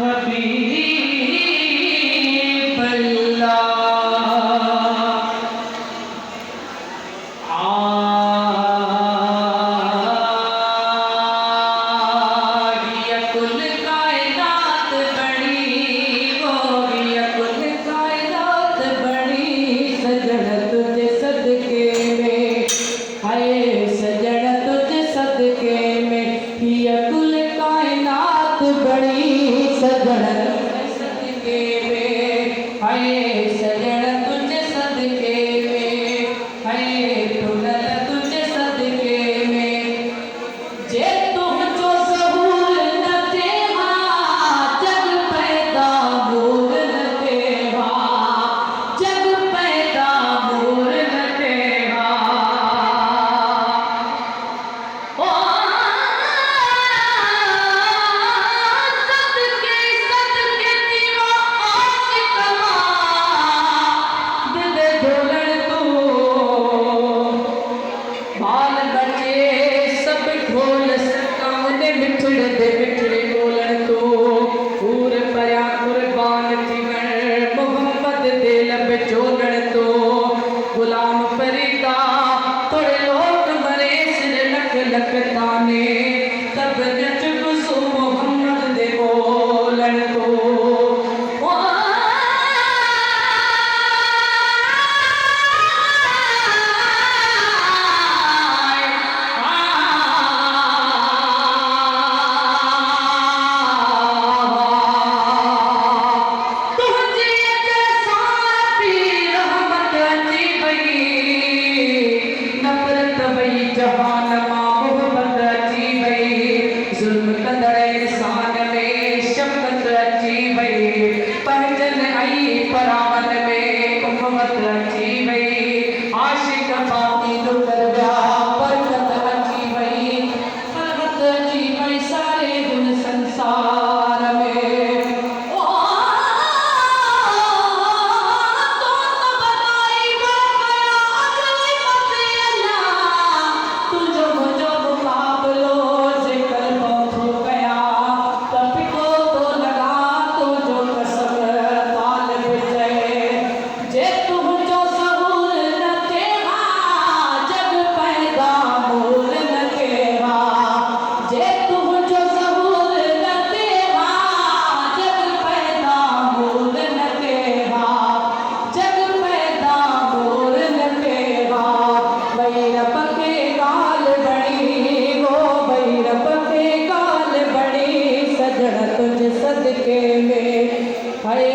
हबीब अल्लाह ये कुल कायनात बड़ी ये कुल कायनात बड़ी सजन तुझे सदके में हाय सजन तुझे सदके में ये कुल कायनात बड़ी सजन तुझे सदके में हाय सजन तुझे सदके में हाय तुलल तुझे सदके में जे तुम जो ज़हूर न तेहा जग पैदा मूर न तेहा जग पैदा मूर न तेहा ओ सदके सदके तीवा आशिकवा दिल ढोलण तू बाल बचे सब ढोल सकाउन मिठड़े दे मिठड़े बोलण तो पूर पया कुर्बान थीवण मोहम्मद दे लब चोलण तो गुलाम फरीदा तोड़े लोट मरे सिर लख लख ताने तब नच गुसु मोहम्मद दे बोलण तो जहान मां मोहब्बत अची वई ज़ुल्म कंदड़ इंसान में शफ़क़त अची वई पंहिंजन ऐं परावन में उफ़वत अची वई आशिक़ बाक़ी नुकर विया बरकत अची वई फरहत अची वई सारे गुन संसार में ओ तो बनाई अगली मते अल्लाह तुझो मुझो मुकाबलो जेकर पहुंचो गया तभी को तो लगा तुझो कसम तालिब चए जे तुझो ज़हूर न तेहा जग पैदा मूर न तेहा जे तुझो ज़हूर न तेहा जग पैदा मूर न तेहा जग पैदा मूर न तेहा वही रब के गाल बड़ी वो वही रब के गाल बड़ी सजन तुझ सदके में हाय